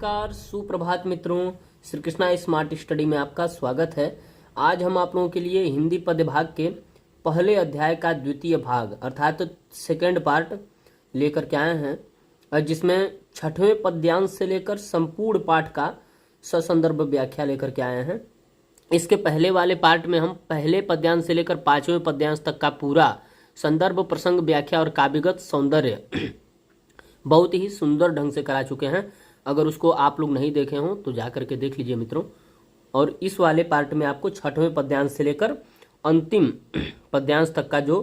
नमस्कार, सुप्रभात मित्रों। श्री कृष्णा स्मार्ट स्टडी में आपका स्वागत है। आज हम आप लोगों के लिए हिंदी पद्य भाग के पहले अध्याय का द्वितीय भाग अर्थात सेकंड पार्ट लेकर के आए हैं, जिसमें छठवें पद्यांश से लेकर संपूर्ण पाठ का ससंदर्भ व्याख्या लेकर के आए हैं। इसके पहले वाले पार्ट में हम पहले पद्यांश से लेकर पांचवें पद्यांश तक का पूरा संदर्भ, प्रसंग, व्याख्या और काव्यगत सौंदर्य बहुत ही सुंदर ढंग से करा चुके हैं। अगर उसको आप लोग नहीं देखे हों तो जा करके देख लीजिए मित्रों। और इस वाले पार्ट में आपको छठवें पद्यांश से लेकर अंतिम पद्यांश तक का जो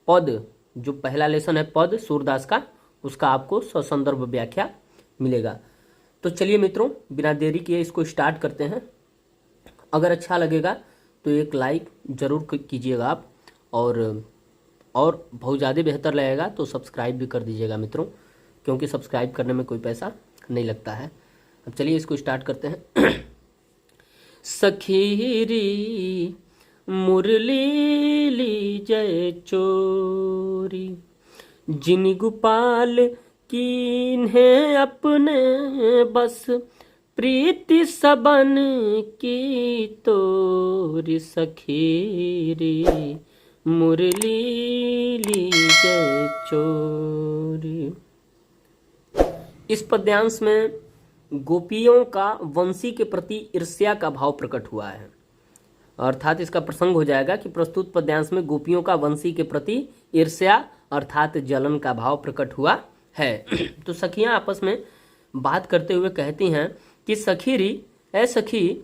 पहला लेसन है पद सूरदास का, उसका आपको ससंदर्भ व्याख्या मिलेगा। तो चलिए मित्रों, बिना देरी किए इसको स्टार्ट करते हैं। अगर अच्छा लगेगा तो एक लाइक जरूर कीजिएगा आप, और बहुत ज़्यादा बेहतर लगेगा तो सब्सक्राइब भी कर दीजिएगा मित्रों, क्योंकि सब्सक्राइब करने में कोई पैसा नहीं लगता है। अब चलिए इसको स्टार्ट करते हैं। सखीरी मुरली ली जय चोरी, जिन गोपाल कीन्हे अपने बस, प्रीति सबन की तोरी। सखीरी मुरली ली जय चोरी। इस पद्यांश में गोपियों का वंशी के प्रति ईर्ष्या का भाव प्रकट हुआ है। अर्थात इसका प्रसंग हो जाएगा कि प्रस्तुत पद्यांश में गोपियों का वंशी के प्रति ईर्ष्या अर्थात जलन का भाव प्रकट हुआ है। तो सखियां आपस में बात करते हुए कहती हैं कि सखीरी, ऐ सखी,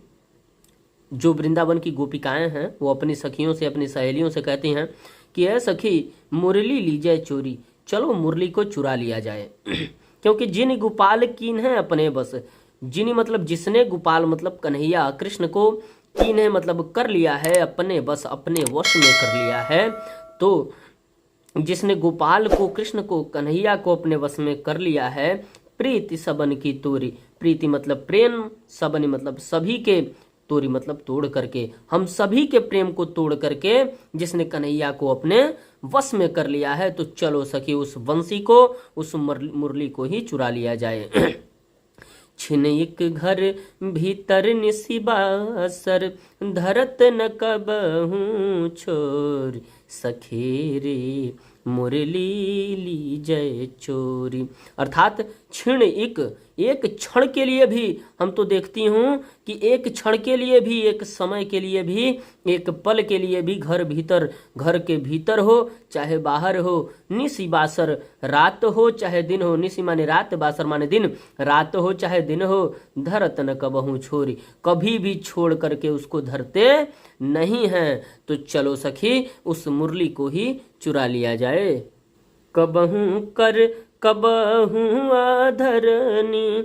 जो वृंदावन की गोपिकाएं हैं वो अपनी सखियों से, अपनी सहेलियों से कहती हैं कि ऐ सखी मुरली ली जाए चोरी, चलो मुरली को चुरा लिया जाए। क्योंकि जिन गोपाल कीन है अपने बस, जिन मतलब जिसने, गोपाल मतलब कन्हैया, कृष्ण को, कीन है मतलब कर लिया है, अपने बस अपने वश में कर लिया है। तो जिसने गोपाल को, कृष्ण को, कन्हैया को अपने वश में कर लिया है, प्रीति सबन की तोरी, प्रीति मतलब प्रेम, सबन मतलब सभी के, तोरी मतलब तोड़ करके, हम सभी के प्रेम को तोड़ करके जिसने कन्हैया को अपने वश में कर लिया है, तो चलो सखी उस वंशी को, उस मुरली को ही चुरा लिया जाए। छिन एक घर भीतर निशिबासर, धरत न कबहूँ छोर, सखीरी मुरली ली जय चोरी। अर्थात क्षण एक क्षण के लिए भी, हम तो देखती हूँ कि एक क्षण के लिए भी, एक समय के लिए भी, एक पल के लिए भी घर के भीतर हो चाहे बाहर हो, निशि बासर, रात हो चाहे दिन हो, निशि माने रात, बासर माने दिन, रात हो चाहे दिन हो, धरत न कबहूँ छोरी, कभी भी छोड़ करके उसको धरते नहीं हैं। तो चलो सखी उस मुरली को ही चुरा लिया जाए। कबहूँ कर कबहूँ आधरनी,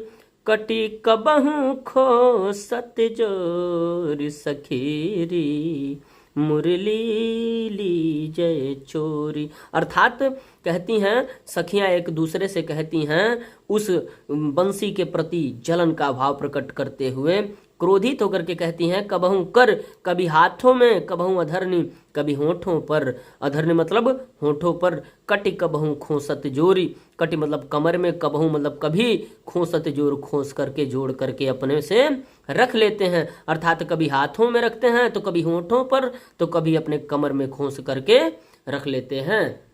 कटी कबहूँ खो सत जोर, सखीरी मुरली ली जय चोरी। अर्थात कहती हैं सखियां, एक दूसरे से कहती हैं उस बंसी के प्रति जलन का भाव प्रकट करते हुए, क्रोधित होकर के कहती हैं, कबहूँ कर, कभी हाथों में, कबहूँ अधरनी, कभी होठों पर, अधरनी मतलब होठों पर, कटि कबहूँ खोसत जोरी, कटि मतलब कमर में, कबहूँ मतलब कभी, खोसत जोर खोस करके, जोड़ करके अपने से रख लेते हैं। अर्थात कभी हाथों में रखते हैं, तो कभी होठों पर, तो कभी अपने कमर में खोस करके रख लेते हैं।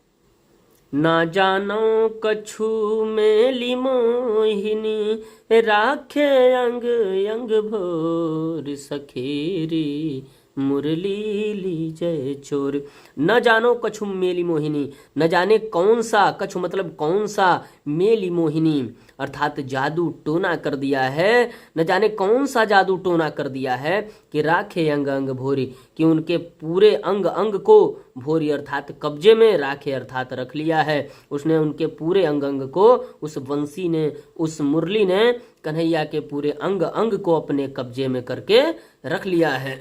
ना जानो कछु मेली मोहिनी, राखे अंग अंग भोर, सखीरी मुरली ली जय चोर। न जानो कछु मेली मोहिनी, न जाने कौन सा, कछु मतलब कौन सा, मेली मोहिनी अर्थात जादू टोना कर दिया है, न जाने कौन सा जादू टोना कर दिया है कि राखे अंग अंग भोरी, कि उनके पूरे अंग अंग को, भोरी अर्थात कब्जे में, राखे अर्थात रख लिया है, उसने उनके पूरे अंग अंग को, उस वंशी ने, उस मुरली ने कन्हैया के पूरे अंग अंग को अपने कब्जे में करके रख लिया है।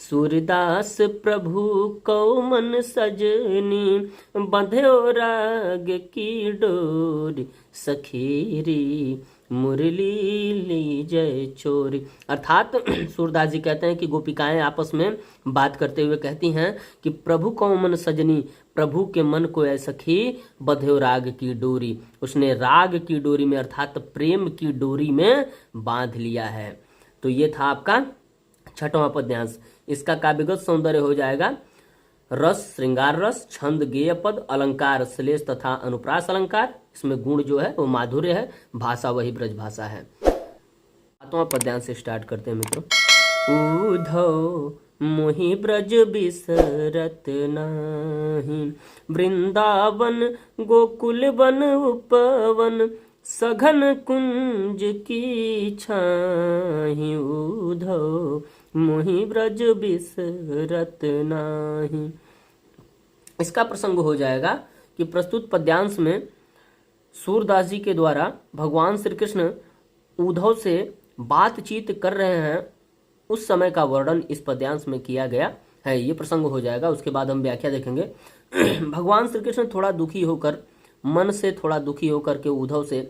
सूरदास प्रभु को मन सजनी, बंध्यो राग की डोरी, सखीरी मुरली ली जय चोरी। अर्थात सूरदास जी कहते हैं कि गोपिकाएं आपस में बात करते हुए कहती हैं कि प्रभु को मन सजनी, प्रभु के मन को ऐ सखी, बंध्यो राग की डोरी। उसने राग की डोरी में अर्थात प्रेम की डोरी में बांध लिया है। तो ये था आपका छठवां पद्यांश। इसका काव्यगत सौंदर्य हो जाएगा रस श्रृंगार रस, छंद गेय पद, अलंकार श्लेष तथा अनुप्रास अलंकार। इसमें गुण जो है वो माधुर्य है, भाषा वही ब्रज भाषा है। सातवां पद्यांश से स्टार्ट करते हैं मित्रों। उधो मोहि ब्रज बिसरत नाही, वृंदावन गोकुल वन उपवन, सघन कुंज की छाही। उधो मोहि ब्रज बिसरत नाही। इसका प्रसंग हो जाएगा कि प्रस्तुत पद्यांश में सूरदास जी के द्वारा भगवान श्री कृष्ण उद्धव से बातचीत कर रहे हैं, उस समय का वर्णन इस पद्यांश में किया गया है। ये प्रसंग हो जाएगा, उसके बाद हम व्याख्या देखेंगे। भगवान श्री कृष्ण थोड़ा दुखी होकर, मन से थोड़ा दुखी होकर के उद्धव से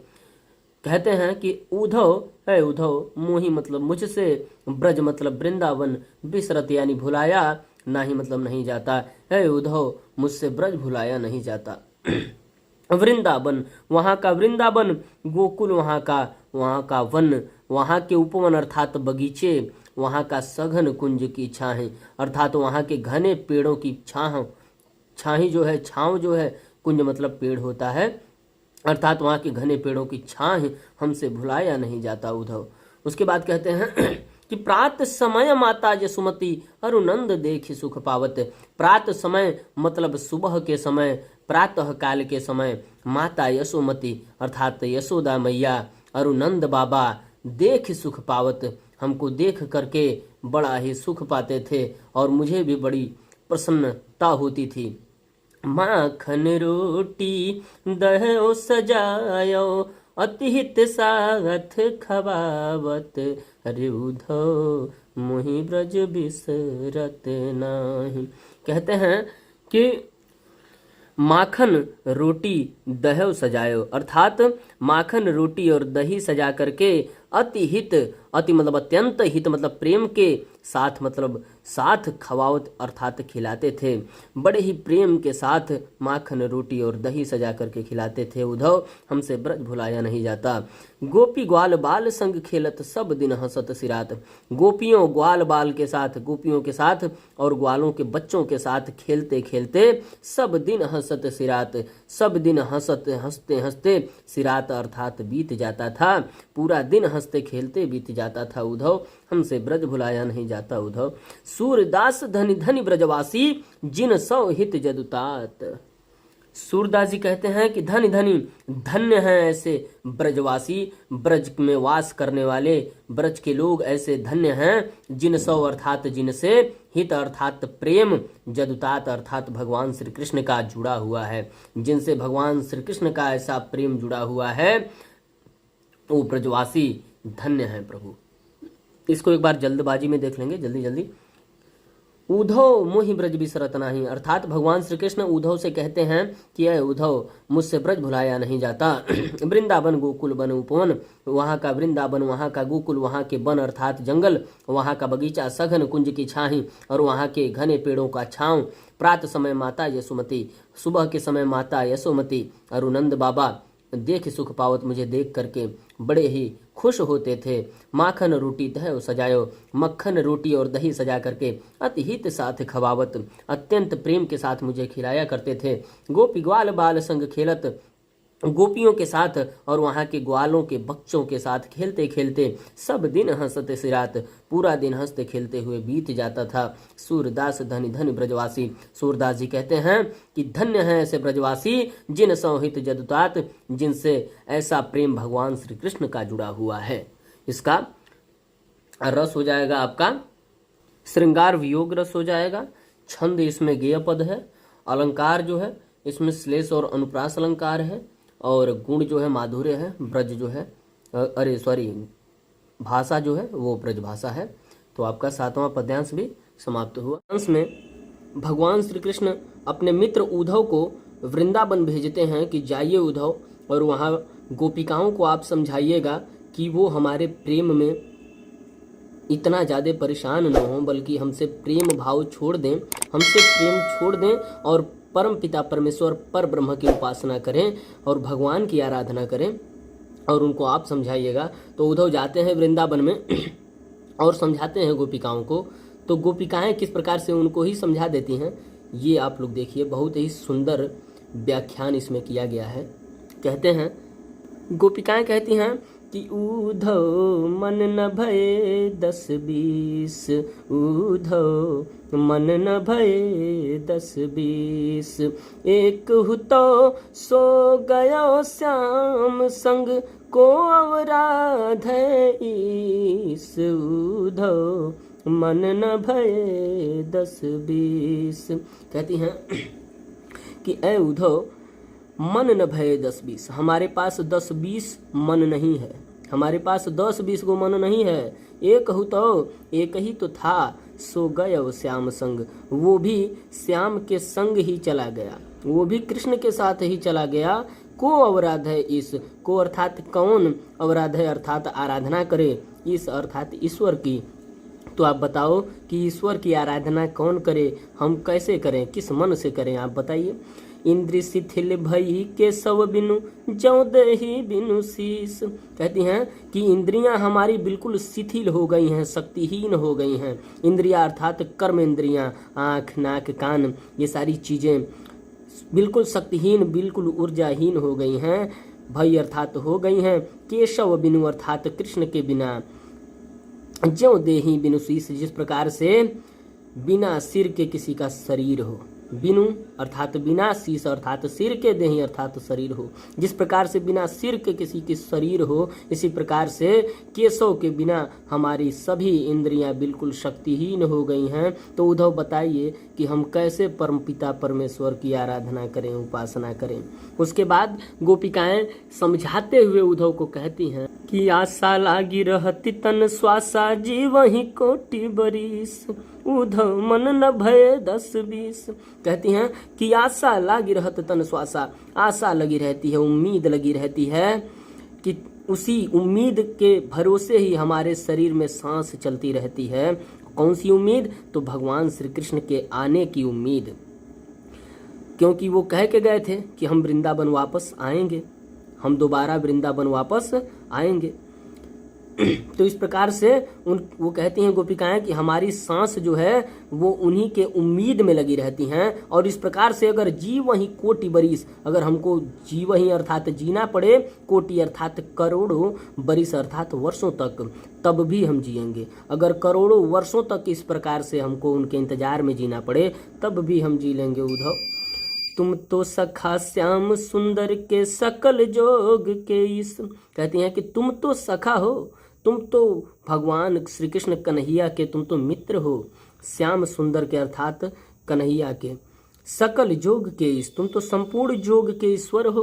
कहते हैं कि उद्धव है, उद्धव मोहि मतलब मुझसे, ब्रज मतलब वृंदावन, बिसरत यानी भुलाया, नाही मतलब नहीं जाता, है उद्धव मुझसे ब्रज भुलाया नहीं जाता। वृंदावन वहाँ का वृंदावन, गोकुल वहाँ का वन, वहाँ के उपवन अर्थात बगीचे, वहाँ का सघन कुंज की छाहें अर्थात वहाँ के घने पेड़ों की छाही जो है, छाँव जो है, कुंज मतलब पेड़ होता है, अर्थात वहाँ के घने पेड़ों की छाह हमसे भुलाया नहीं जाता उद्धव। उसके बाद कहते हैं कि प्रात समय माता यशोमती, अरुनंद देखि सुख पावत। प्रात समय मतलब सुबह के समय, प्रातः काल के समय, माता यशोमती अर्थात यशोदा मैया, अरुनंद बाबा देख सुख पावत, हमको देख करके बड़ा ही सुख पाते थे और मुझे भी बड़ी प्रसन्नता होती थी। माखन रोटी दहो सजायो, अतिहित साथ खवावत, अरे उद्धव मोहि ब्रज बिसरत नाही। कहते हैं कि माखन रोटी दहो सजायो अर्थात माखन रोटी और दही सजा करके, अति हित, अति मतलब अत्यंत, हित मतलब प्रेम के, साथ मतलब साथ, खवावत अर्थात खिलाते थे। बड़े ही प्रेम के साथ माखन रोटी और दही सजा करके खिलाते थे उद्धव, हमसे ब्रज भुलाया नहीं जाता। गोपी ग्वाल बाल संग खेलत, सब दिन हंसत सिरात। गोपियों ग्वाल बाल के साथ, गोपियों के साथ और ग्वालों के बच्चों के साथ खेलते खेलते सब दिन हंसत सिरात, सब दिन हंसते हंसते सिरात अर्थात बीत जाता था, पूरा दिन हंसते खेलते बीत जाता था उद्धव, हमसे ब्रज भुलाया नहीं जाता उद्धव। सूरदास धनी धनी ब्रजवासी, जिन सौ हित जदुतात। सूरदास जी कहते हैं कि धनी धनी धन्य हैं ऐसे ब्रजवासी, ब्रज में वास करने वाले ब्रज के लोग ऐसे धन्य हैं, जिन सौ अर्थात जिनसे, हित अर्थात प्रेम, जदुतात अर्थात भगवान श्री कृष्ण का जुड़ा हुआ है, जिनसे भगवान श्री कृष्ण का ऐसा प्रेम जुड़ा हुआ है, वो ब्रजवासी धन्य है प्रभु। इसको एक बार जल्दबाजी में देख लेंगे, जल्दी जल्दी। उद्धव मोहि ब्रज बिसरत नाही अर्थात भगवान श्री कृष्ण उद्धव से कहते हैं कि अय उद्धव मुझसे ब्रज भुलाया नहीं जाता। वृंदावन गोकुल वन उपवन, वहाँ का वृंदावन, वहाँ का गोकुल, वहाँ के वन अर्थात जंगल, वहाँ का बगीचा, सघन कुंज की छाही और वहाँ के घने पेड़ों का छांव। प्रात समय माता यशोमती, सुबह के समय माता यशोमती, अरुनंद बाबा देख सुख पावत, मुझे देख करके बड़े ही खुश होते थे। माखन रोटी दह सजायो, मक्खन रोटी और दही सजा करके अति हित साथ खवावत, अत्यंत प्रेम के साथ मुझे खिलाया करते थे। गोपी ग्वाल बाल संग खेलत, गोपियों के साथ और वहाँ के ग्वालों के बच्चों के साथ खेलते खेलते सब दिन हंसते सिरात, पूरा दिन हंसते खेलते हुए बीत जाता था। सूरदास धनी धनी ब्रजवासी, सूरदास जी कहते हैं कि धन्य है ऐसे ब्रजवासी, जिन संहित जदुतात, जिनसे ऐसा प्रेम भगवान श्री कृष्ण का जुड़ा हुआ है। इसका रस हो जाएगा आपका श्रृंगार वियोग रस हो जाएगा, छंद इसमें गेय पद है, अलंकार जो है इसमें श्लेष और अनुप्रास अलंकार है, और गुण जो है माधुर्य है, ब्रज जो है भाषा जो है वो ब्रज भाषा है। तो आपका सातवां पद्यांश भी समाप्त हुआ। अंश में भगवान श्री कृष्ण अपने मित्र उद्धव को वृंदावन भेजते हैं कि जाइए उद्धव और वहाँ गोपिकाओं को आप समझाइएगा कि वो हमारे प्रेम में इतना ज़्यादा परेशान न हो, बल्कि हमसे प्रेम भाव छोड़ दें, हमसे प्रेम छोड़ दें और परम पिता परमेश्वर पर ब्रह्म की उपासना करें और भगवान की आराधना करें। और उनको आप समझाइएगा। तो उद्धव जाते हैं वृंदावन में और समझाते हैं गोपिकाओं को। तो गोपिकाएं किस प्रकार से उनको ही समझा देती हैं, ये आप लोग देखिए। बहुत ही सुंदर व्याख्यान इसमें किया गया है। कहते हैं, गोपिकाएं कहती हैं कि उद्धव मन न भये 10-20, उद्धव मन न भये 10-20, एक हुतो सो गयो श्याम संग को अवराध ईस, उद्धव मन न भये 10-20। कहती हैं कि ऐ उद्धव, मन न भये 10-20, हमारे पास 10-20 मन नहीं है, हमारे पास 10-20 को मन नहीं है। एक हु तो, एक ही तो था, सो गयो श्याम संग, वो भी श्याम के संग ही चला गया, वो भी कृष्ण के साथ ही चला गया। को अवराध है इस, को अर्थात कौन, अवराध है अर्थात आराधना करे, इस अर्थात ईश्वर की। तो आप बताओ कि ईश्वर की आराधना कौन करे, हम कैसे करें, किस मन से करें, आप बताइए। इंद्र शिथिल भई के सब बिनु, जौ देहि बिनु शीस। कहती हैं कि इंद्रियां हमारी बिल्कुल शिथिल हो गई हैं, शक्तिहीन हो गई हैं। इंद्रियां अर्थात कर्म इंद्रियां, आँख नाक कान, ये सारी चीजें बिल्कुल शक्तिहीन, बिल्कुल ऊर्जाहीन हो गई हैं। भई अर्थात हो गई हैं, केशव बिनु अर्थात कृष्ण के बिना, ज्यों देहि बिनु शीस, जिस प्रकार से बिना सिर के किसी का शरीर हो। बिनु अर्थात बिना, शीश अर्थात सिर के देहि अर्थात शरीर हो। जिस प्रकार से बिना सिर के किसी के शरीर हो, इसी प्रकार से केशव के बिना हमारी सभी इंद्रियां बिल्कुल शक्तिहीन हो गई हैं। तो उद्धव बताइए कि हम कैसे परमपिता परमेश्वर की आराधना करें, उपासना करें। उसके बाद गोपिकाएं समझाते हुए उद्धव को कहती हैं कि आशा लागी रहती तन श्वासा, जीवहि कोटि बरिस, उद्धव मन न भये 10-20। कहती हैं कि आशा लागी रहत तन श्वासा, आशा लगी रहती है, उम्मीद लगी रहती है कि उसी उम्मीद के भरोसे ही हमारे शरीर में सांस चलती रहती है। कौन सी उम्मीद? तो भगवान श्री कृष्ण के आने की उम्मीद, क्योंकि वो कह के गए थे कि हम वृंदावन वापस आएंगे, हम दोबारा वृंदावन वापस आएंगे। तो इस प्रकार से वो कहती हैं गोपिकाएं कि हमारी सांस जो है वो उन्हीं के उम्मीद में लगी रहती हैं। और इस प्रकार से अगर जीव ही कोटि बरिस, अगर हमको जीव ही अर्थात जीना पड़े, कोटि अर्थात करोड़ों, बरिस अर्थात वर्षों तक, तब भी हम जिएंगे। अगर करोड़ों वर्षों तक इस प्रकार से हमको उनके इंतजार में जीना पड़े, तब भी हम जी लेंगे। उद्धव तुम तो सखा श्याम सुंदर के सकल जोग के इस। कहती हैं कि तुम तो सखा हो, तुम तो भगवान श्री कृष्ण कन्हैया के तुम तो मित्र हो, श्याम सुंदर के अर्थात कन्हैया के, सकल जोग के इस, तुम तो संपूर्ण जोग के ईश्वर हो,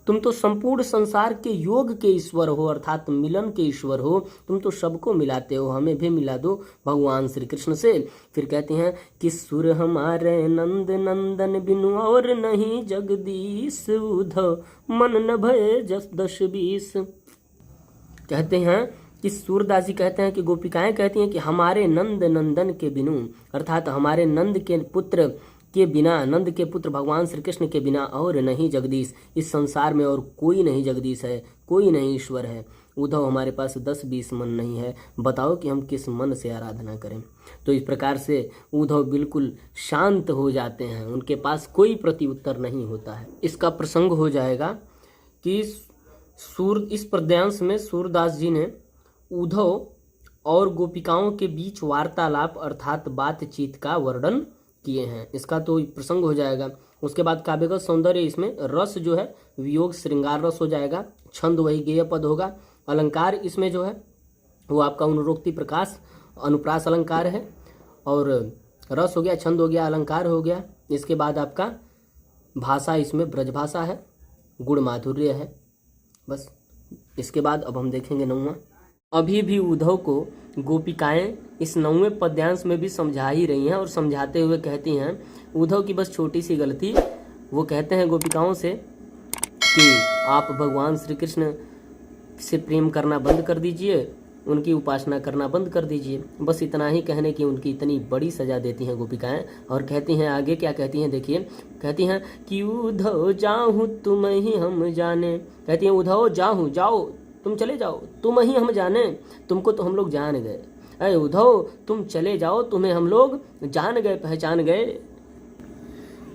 तुम तो संपूर्ण संसार के योग के ईश्वर हो, अर्थात मिलन के ईश्वर हो। तुम तो सबको मिलाते हो, हमें भी मिला दो भगवान श्री कृष्ण से। फिर कहते हैं कि सुर हमारे नंद नंदन बिनु और नहीं जगदीश, उद्धव मन न भये 10-20। कहते हैं कि सूरदास जी कहते हैं कि गोपिकाएं कहती हैं कि हमारे नंद नंदन के बिनु, अर्थात हमारे नंद के पुत्र के बिना, नंद के पुत्र भगवान श्री कृष्ण के बिना और नहीं जगदीश, इस संसार में और कोई नहीं जगदीश है, कोई नहीं ईश्वर है। उद्धव हमारे पास 10-20 मन नहीं है, बताओ कि हम किस मन से आराधना करें। तो इस प्रकार से उद्धव बिल्कुल शांत हो जाते हैं, उनके पास कोई प्रत्युत्तर नहीं होता है। इसका प्रसंग हो जाएगा कि इस पद्यांश में सूरदास जी ने उद्धव और गोपिकाओं के बीच वार्तालाप अर्थात बातचीत का वर्णन किए हैं, इसका तो प्रसंग हो जाएगा। उसके बाद काव्यगत सौंदर्य, इसमें रस जो है वियोग श्रृंगार रस हो जाएगा, छंद वही गेय पद होगा, अलंकार इसमें जो है वो आपका अनुरोक्ति प्रकाश अनुप्रास अलंकार है, और रस हो गया, छंद हो गया, अलंकार हो गया। इसके बाद आपका भाषा इसमें ब्रज भाषा है, गुण माधुर्य है। बस इसके बाद अब हम देखेंगे 9वां। अभी भी उद्धव को गोपिकाएं इस 9वें पद्यांश में भी समझा ही रही हैं और समझाते हुए कहती हैं, उद्धव की बस छोटी सी गलती, वो कहते हैं गोपिकाओं से कि आप भगवान श्री कृष्ण से प्रेम करना बंद कर दीजिए, उनकी उपासना करना बंद कर दीजिए। बस इतना ही कहने की उनकी इतनी बड़ी सजा देती हैं गोपिकाएं। और कहती हैं आगे क्या कहती हैं, देखिए कहती हैं कि उधो जाऊँ तुम ही हम जाने। कहती हैं उधो जाऊँ, जाओ तुम चले जाओ, तुम ही हम जाने, तुमको तो हम लोग जान गए। अरे उधो तुम चले जाओ, तुम्हें हम लोग जान गए, पहचान गए।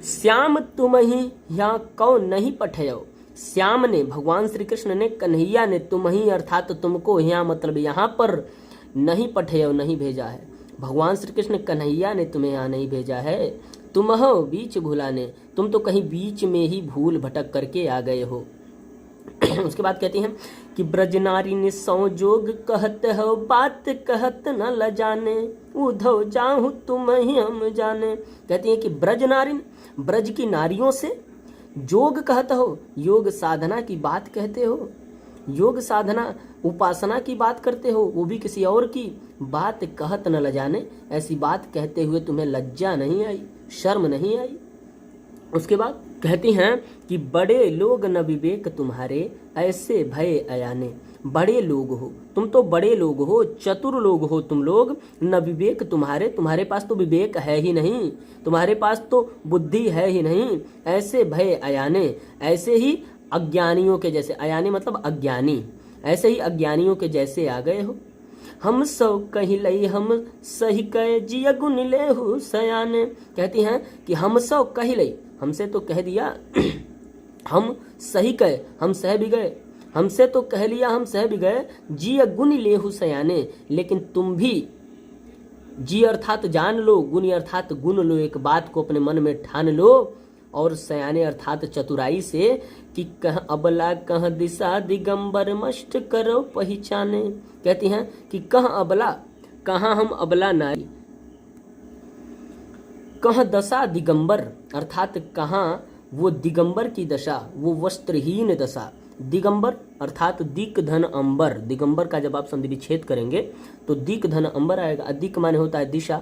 श्याम तुम ही यहाँ कौन नहीं पठयो। श्याम ने, भगवान श्री कृष्ण ने, कन्हैया ने तुम ही अर्थात तुमको यहाँ मतलब यहाँ पर नहीं पठयो, नहीं भेजा है। भगवान श्री कृष्ण कन्हैया ने तुम्हें यहाँ नहीं भेजा है। तुम हो बीच भुलाने, तुम तो कहीं बीच में ही भूल भटक करके आ गए हो। उसके बाद कहती हैं कि ब्रज नारी ने संजोग कहत हो, बात कहत न लजाने, उधो जाहु तुम ही हम जाने। कहती हैं कि ब्रज नारी, ब्रज की नारियों से जोग कहते हो, योग साधना की बात कहते हो, योग साधना उपासना की बात करते हो, वो भी किसी और की। बात कहत न लजाने, ऐसी बात कहते हुए तुम्हें लज्जा नहीं आई, शर्म नहीं आई। उसके बाद कहती हैं कि बड़े लोग न विवेक तुम्हारे, ऐसे भय अयाने। बड़े लोग हो तुम, तो बड़े लोग हो, चतुर लोग हो तुम लोग। न विवेक तुम्हारे, तुम्हारे पास तो विवेक है ही नहीं, तुम्हारे पास तो बुद्धि है ही नहीं। ऐसे भय अयाने, ऐसे ही अज्ञानियों के जैसे, अयाने मतलब अज्ञानी, ऐसे ही अज्ञानियों के जैसे आ गए हो। हम सौ कही लई हम सही कह जिया गुन ले हो सयाने। कहती हैं कि हम सौ कही लई, हमसे तो कह दिया, हम सही कहे, हम सह भी गए, हमसे तो कह लिया, हम सह भी गए। जी गुण ले हु सयाने, लेकिन तुम भी जी अर्थात जान लो, गुण अर्थात गुण लो, एक बात को अपने मन में ठान लो। और सयाने अर्थात चतुराई से कि कह अबला कह दिशा दिगंबर मष्ट करो पहचाने। कहती हैं कि कह अबला, कहाँ हम अबला नारी, कह दशा दिगंबर अर्थात कहाँ वो दिगंबर की दशा, वो वस्त्रहीन दशा। दिगंबर अर्थात दिक धन अंबर, दिगंबर का जब आप संधि विच्छेद करेंगे तो दिक धन अंबर आएगा। दिक माने होता है दिशा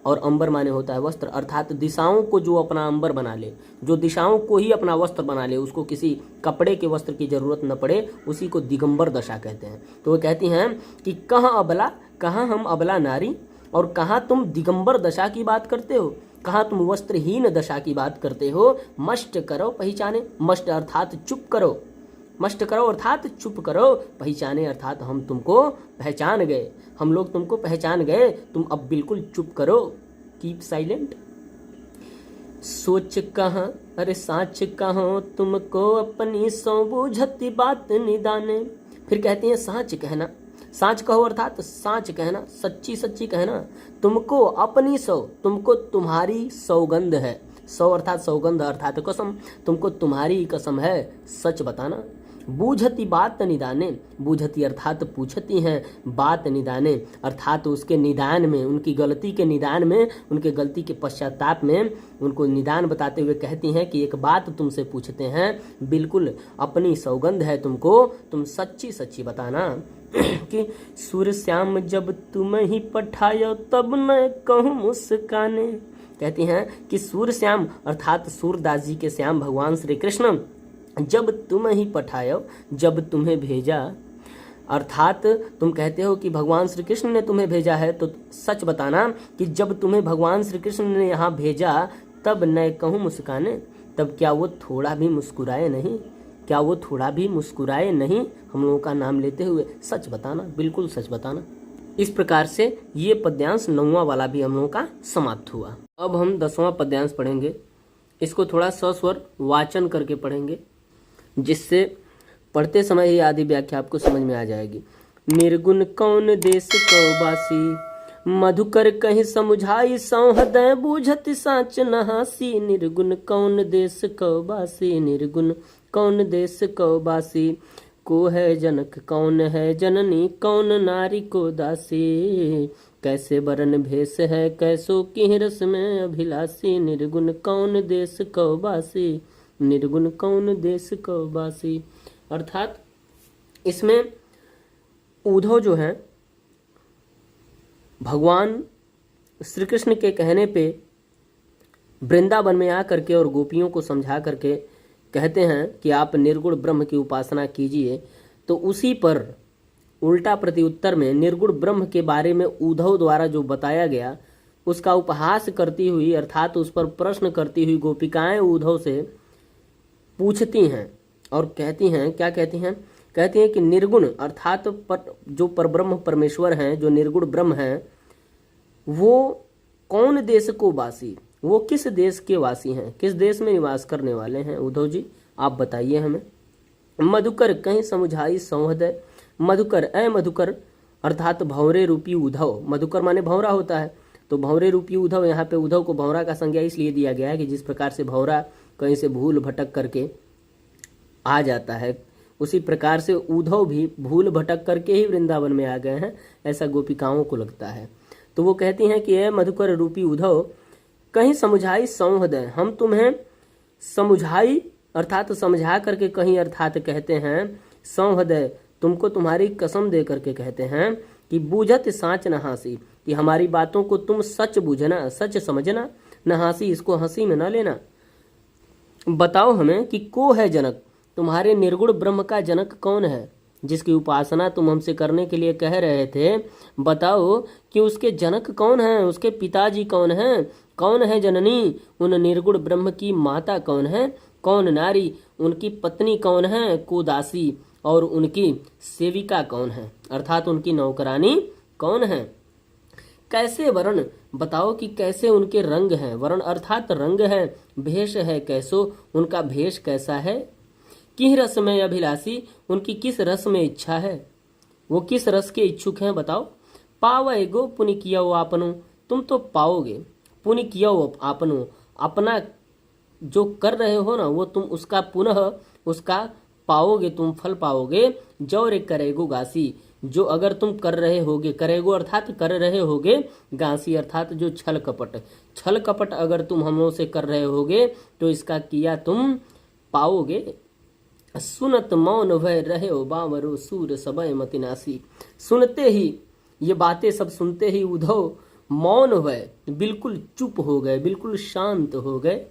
और अंबर माने होता है वस्त्र, अर्थात दिशाओं को जो अपना अंबर बना ले, जो दिशाओं को ही अपना वस्त्र बना ले, उसको किसी कपड़े के वस्त्र की जरूरत न पड़े, उसी को दिगंबर दशा कहते हैं। तो वो कहती हैं कि कहाँ अबला, कहाँ हम अबला नारी, और कहाँ तुम दिगंबर दशा की बात करते हो, कहाँ तुम वस्त्रहीन दशा की बात करते हो। मष्ट करो पहचाने, मष्ट अर्थात चुप करो, मष्ट करो अर्थात चुप करो, पहचाने अर्थात हम तुमको पहचान गए, हम लोग तुमको पहचान गए, तुम अब बिल्कुल चुप करो, कीप साइलेंट। सोच कहाँ अरे साच कहाँ तुमको अपनी सौ बूझती बात निदाने। फिर कहती हैं साच कहना, साच कहो अर्थात साच कहना, सच्ची सच्ची कहना। तुमको अपनी सौ, तुमको तुम्हारी सौगंध है, सौ अर्थात सौगंध अर्थात कसम, तुमको तुम्हारी कसम है, सच बताना। बूझती बात निदाने, बूझती अर्थात पूछती हैं, बात निदाने अर्थात उसके निदान में, उनकी गलती के निदान में, उनके गलती के पश्चाताप में उनको निदान बताते हुए कहती हैं कि एक बात तुमसे पूछते हैं, बिल्कुल अपनी सौगंध है तुमको, तुम सच्ची सच्ची बताना। कि सूर्य श्याम जब तुम ही पठायो तब न कहूँ मुस्काने। कहती हैं कि सूर्य श्याम अर्थात सूरदास जी के श्याम भगवान श्री कृष्ण जब तुम ही पठायो, जब तुम्हें भेजा, अर्थात तुम कहते हो कि भगवान श्री कृष्ण ने तुम्हें भेजा है, तो सच बताना कि जब तुम्हें भगवान श्री कृष्ण ने यहाँ भेजा तब न कहूँ मुस्काने, तब क्या वो थोड़ा भी मुस्कुराए नहीं, क्या वो थोड़ा भी मुस्कुराए नहीं हम लोगों का नाम लेते हुए। सच बताना, बिल्कुल सच बताना। इस प्रकार से ये पद्यांश 9वां वाला भी हम लोगों का समाप्त हुआ। अब हम 10वां पद्यांश पढ़ेंगे। इसको थोड़ा सस्वर वाचन करके पढ़ेंगे, जिससे पढ़ते समय ही आदि व्याख्या आपको समझ में आ जाएगी। निर्गुण कौन देश कौबासी, मधुकर कहीं समुझाई सौहृदय बूझत साच नहासी। निर्गुण कौन देश कौबासी, निर्गुण कौन देश कौबासी, को है जनक कौन है जननी, कौन नारी को दासी। कैसे बरन भेष है कैसो की रस में अभिलाषी। निर्गुण कौन देश कौबासी, निर्गुण कौन देश कौबासी। अर्थात इसमें उद्धव जो है भगवान श्री कृष्ण के कहने पे वृंदावन में आ करके और गोपियों को समझा करके कहते हैं कि आप निर्गुण ब्रह्म की उपासना कीजिए, तो उसी पर उल्टा प्रत्युत्तर में निर्गुण ब्रह्म के बारे में उद्धव द्वारा जो बताया गया उसका उपहास करती हुई, अर्थात उस पर प्रश्न करती हुई गोपिकाएं उद्धव से पूछती हैं और कहती हैं, क्या कहती हैं? कहती हैं कि निर्गुण अर्थात जो परब्रह्म परमेश्वर हैं, जो निर्गुण ब्रह्म हैं, वो कौन देश को वासी, वो किस देश के वासी हैं, किस देश में निवास करने वाले हैं? उद्धव जी आप बताइए हमें। मधुकर कहीं समुझाई सौहृदय, मधुकर अ मधुकर अर्थात भंवरे रूपी उद्धव, मधुकर माने भंवरा होता है, तो भंवरे रूपी उद्धव, यहाँ पे उद्धव को भंवरा का संज्ञा इसलिए दिया गया है कि जिस प्रकार से भंवरा कहीं से भूल भटक करके आ जाता है, उसी प्रकार से उद्धव भी भूल भटक करके ही वृंदावन में आ गए हैं, ऐसा गोपिकाओं को लगता है। तो वो कहती हैं कि ए मधुकर रूपी उद्धव कहीं समझाई सौहृदय, हम तुम्हें समझाई अर्थात समझा करके कहीं अर्थात कहते हैं सौहृदय, तुमको तुम्हारी कसम दे करके कहते हैं कि बूझत साँच न हंसी, कि हमारी बातों को तुम सच बूझना, सच समझना, न हंसी इसको हंसी में न लेना। बताओ हमें कि को है जनक, तुम्हारे निर्गुण ब्रह्म का जनक कौन है, जिसकी उपासना तुम हमसे करने के लिए कह रहे थे? बताओ कि उसके जनक कौन हैं, उसके पिताजी कौन हैं, कौन है जननी, उन निर्गुण ब्रह्म की माता कौन है, कौन नारी, उनकी पत्नी कौन है, को दासी, और उनकी सेविका कौन है, अर्थात उनकी नौकरानी कौन है? कैसे वर्ण, बताओ कि कैसे उनके रंग हैं, वर्ण अर्थात रंग है, भेष है कैसो, उनका भेष कैसा है? किस रस में अभिलाषी, उनकी किस रस में इच्छा है, वो किस रस के इच्छुक हैं? बताओ। पावे गो पुनि कियो आपनो, तुम तो पाओगे, पुनि कियो आपनो, अपना जो कर रहे हो ना वो तुम उसका पुनः उसका पाओगे, तुम फल पाओगे। जो रे करेगो गासी, जो अगर तुम कर रहे होगे, करेगो अर्थात कर रहे होगे, गासी अर्थात जो छल कपट, छल कपट अगर तुम हम लोग से कर रहे होगे तो इसका किया तुम पाओगे। सुनत मौन भय रहे हो बावरो सूर सबय मतिनासी, सुनते ही ये बातें सब सुनते ही उद्धव मौन भय बिल्कुल चुप हो गए, बिल्कुल शांत हो गए।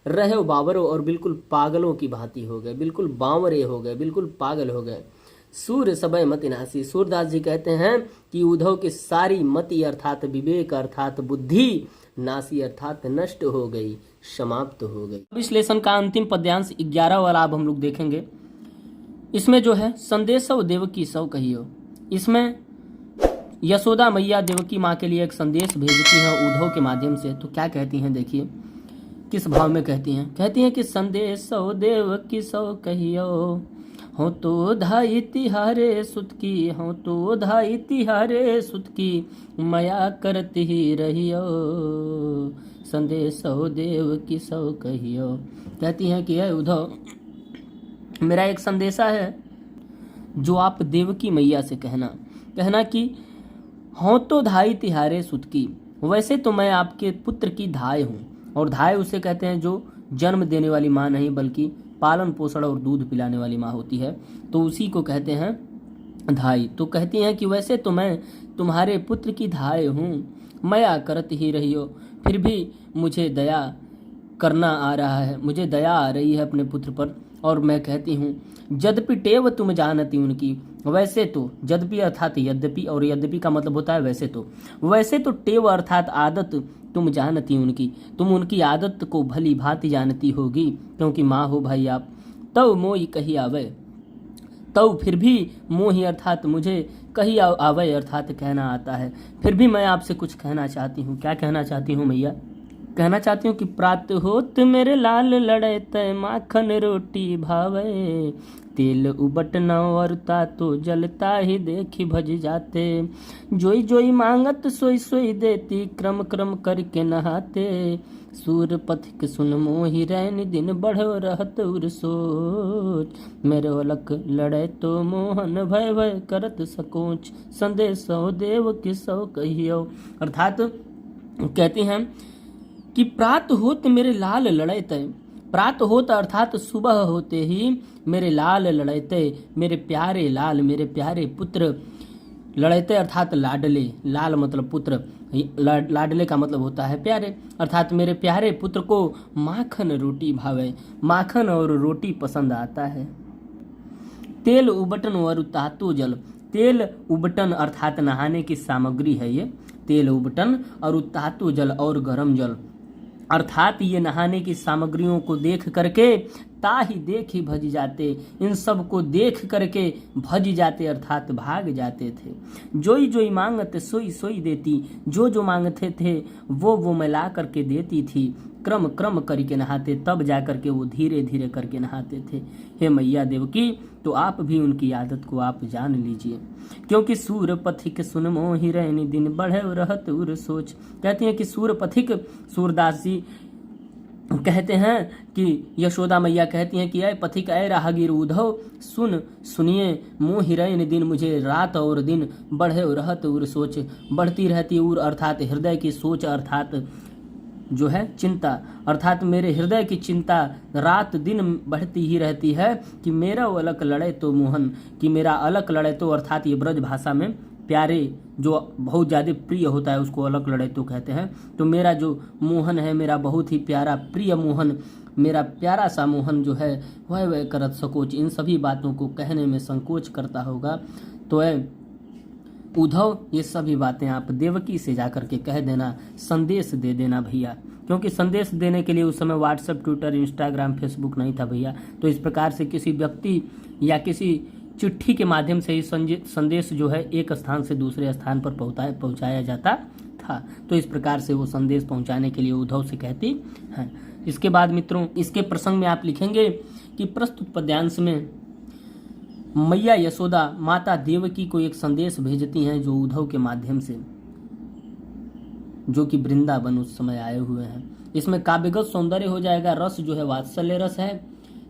रहे हो बावरो और बिल्कुल पागलों की भांति हो गए, बिल्कुल बावरे हो गए, बिल्कुल पागल हो गए। सूर्य सबय मतिनासी, सूरदास जी कहते हैं कि उद्धव की सारी मति अर्थात विवेक अर्थात बुद्धि नासी अर्थात नष्ट हो गई, समाप्त हो गई। विश्लेषण का अंतिम पद्यांश 11 वाला अब हम लोग देखेंगे। इसमें जो है संदेश देवकी सौ कहियो, इसमें यशोदा मैया देवकी माँ के लिए एक संदेश भेजती है उद्धव के माध्यम से। तो क्या कहती हैं देखिए, किस भाव में कहती हैं? कहती हैं कि संदेश देवकी सौ कहियो, हो तो धाई तिहारे सुत की, हो तो धाई तिहारे सुत की, मया करती ही रहियो, संदेश देव की सौ कहियो। कहती हैं कि उद्धव मेरा एक संदेशा है जो आप देवकी मैया से कहना कि हो तो धाई तिहारे सुत की, वैसे तो मैं आपके पुत्र की धाय हूँ, और धाय उसे कहते हैं जो जन्म देने वाली माँ नहीं बल्कि पालन पोषण और दूध पिलाने वाली माँ होती है, तो उसी को कहते हैं धाई। तो कहती हैं कि वैसे तो मैं तुम्हारे पुत्र की धाय हूँ, मया करत ही रहियो, फिर भी मुझे दया करना आ रहा है, मुझे दया आ रही है अपने पुत्र पर, और मैं कहती हूँ यद्यपि टेव तुम जानती उनकी, वैसे तो यद्यपि अर्थात यद्यपि, और यद्यपि का मतलब होता है वैसे तो टेव अर्थात आदत तुम जानती उनकी, तुम उनकी आदत को भली भांति जानती होगी, क्योंकि माँ हो भाई आप। तब मोही कही आवे, तब फिर भी मोही अर्थात मुझे कही आवे अर्थात कहना आता है, फिर भी मैं आपसे कुछ कहना चाहती हूँ। क्या कहना चाहती हूँ मैया? कहना चाहती हूँ कि प्रात होत मेरे लाल लड़े तय माखन रोटी भावे, तेल उबट न औरता तो जलता ही देखी भज जाते, जोई जोई मांगत सोई सोई देती, क्रम क्रम करके नहाते, सूर पथिक सुन मोहि रैन दिन बढ़ो रहत उर सोच, मेरे अलख लड़े तो मोहन भय भय करत सकोच, संदेशो देव की सौ कहियो। अर्थात कहती हैं कि प्रात होत मेरे लाल लड़े तय, प्रात होत अर्थात सुबह होते ही मेरे लाल लड़े तय, मेरे प्यारे लाल मेरे प्यारे पुत्र लड़ते अर्थात लाडले, लाल मतलब पुत्र, लाडले का मतलब होता है प्यारे, अर्थात मेरे प्यारे पुत्र को माखन रोटी भावे, माखन और रोटी पसंद आता है। तेल उबटन और तातो जल, तेल उबटन अर्थात नहाने की सामग्री है ये, तेल उबटन और तातो जल और गर्म जल, अर्थात ये नहाने की सामग्रियों को देख करके ताही देख ही भज जाते, इन सब को देख करके भज जाते अर्थात भाग जाते थे। जोई जोई मांगते सोई सोई देती, जो जो मांगते थे वो मैं ला करके देती थी, क्रम क्रम करके नहाते, तब जा करके वो धीरे धीरे करके नहाते थे। हे मैया देवकी, तो आप भी उनकी आदत को आप जान लीजिए, क्योंकि सूर पथिक सुन मोहि रैनी दिन बढ़े रहत उर सोच। कहती हैं कि सूर पथिक, सूरदास जी कहते हैं कि यशोदा मैया कहती हैं कि अय पथिक अय राहगीर उद्धव, सुन सुनिए मोहि रैनी दिन, मुझे रात और दिन बढ़े रहत उर सोच, बढ़ती रहती उर अर्थात हृदय की सोच, अर्थात जो है चिंता, अर्थात मेरे हृदय की चिंता रात दिन बढ़ती ही रहती है कि मेरा अलक लड़े तो मोहन, कि मेरा अलक लड़े तो अर्थात ये ब्रज भाषा में प्यारे जो बहुत ज़्यादा प्रिय होता है उसको अलक लड़े तो कहते हैं। तो मेरा जो मोहन है, मेरा बहुत ही प्यारा प्रिय मोहन, मेरा प्यारा सा मोहन जो है वह करत सकोच, इन सभी बातों को कहने में संकोच करता होगा। तो उद्धव ये सभी बातें आप देवकी से जाकर के कह देना, संदेश दे देना भैया, क्योंकि संदेश देने के लिए उस समय व्हाट्सएप, ट्विटर, इंस्टाग्राम, फेसबुक नहीं था भैया। तो इस प्रकार से किसी व्यक्ति या किसी चिट्ठी के माध्यम से ही संदेश जो है एक स्थान से दूसरे स्थान पर पहुंचाया जाता था। तो इस प्रकार से वो संदेश पहुंचाने के लिए उद्धव से कहती हैं। इसके बाद मित्रों, इसके प्रसंग में आप लिखेंगे कि प्रस्तुत पद्यांश में मैया यशोदा माता देवकी को एक संदेश भेजती हैं जो उद्धव के माध्यम से, जो कि वृंदावन उस समय आए हुए हैं। इसमें काव्यगत सौंदर्य हो जाएगा, रस जो है वात्सल्य रस है,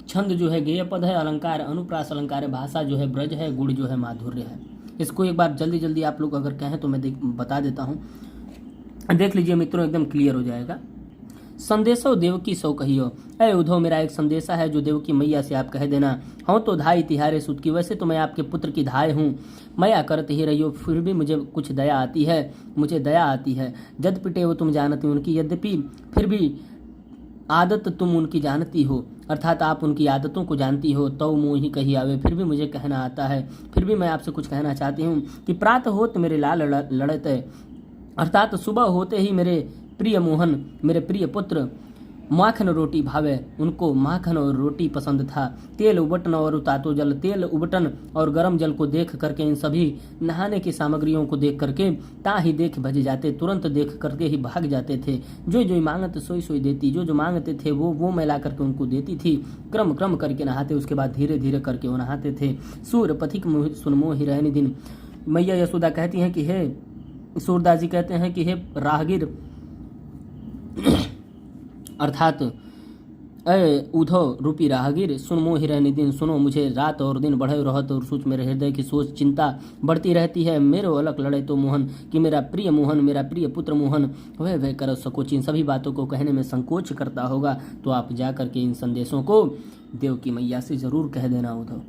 छंद जो है गेय पद है, अलंकार अनुप्रास अलंकार है, भाषा जो है ब्रज है, गुण जो है माधुर्य है। इसको एक बार जल्दी जल्दी आप लोग अगर कहें तो मैं बता देता हूँ, देख लीजिए मित्रों, एकदम क्लियर हो जाएगा। संदेशो देवकी सो कहियो, अय उद्धव मेरा एक संदेशा है जो देवकी मैया से आप कह देना। हाँ तो धाई तिहारे सुत की, वैसे तो मैं आपके पुत्र की धाय हूँ, मैया करत ही रहियो, फिर भी मुझे कुछ दया आती है, मुझे दया आती है। जद पिटे वो तुम जानती उनकी, यद्यपि फिर भी आदत तुम उनकी जानती हो, अर्थात आप उनकी आदतों को जानती हो। तो मोहि कही आवे, फिर भी मुझे कहना आता है, फिर भी मैं आपसे कुछ कहना चाहती हूँ कि प्रातः होत मेरे लाल लड़ते, अर्थात सुबह होते ही मेरे प्रिय मोहन, मेरे प्रिय पुत्र माखन रोटी भावे, उनको माखन और रोटी पसंद था। तेल उबटन और उतातो जल, तेल उबटन और गर्म जल को देख करके, इन सभी नहाने की सामग्रियों को देख करके ताही देख भज जाते, तुरंत देख करके ही भाग जाते थे। जो जो मांगते सोई सोई देती, जो जो मांगते थे वो मैं ला करके उनको देती थी। क्रम क्रम करके नहाते, उसके बाद धीरे धीरे करके वो नहाते थे। सूर पथिक सुन मोहि रहनी दिन, मैया यशोदा कहती हैं कि हे सूरदास जी कहते हैं कि हे राहगीर अर्थात उद्धव रूपी राहगीर, सुन मोहि रहनी दिन, सुनो मुझे रात और दिन बढ़े रहत और सोच, मेरे हृदय की सोच चिंता बढ़ती रहती है। मेरो अलग लड़े तो मोहन, कि मेरा प्रिय मोहन, मेरा प्रिय पुत्र मोहन वह कर सकोच, इन सभी बातों को कहने में संकोच करता होगा। तो आप जा करके इन संदेशों को देवकी मैया से जरूर कह देना उद्धव।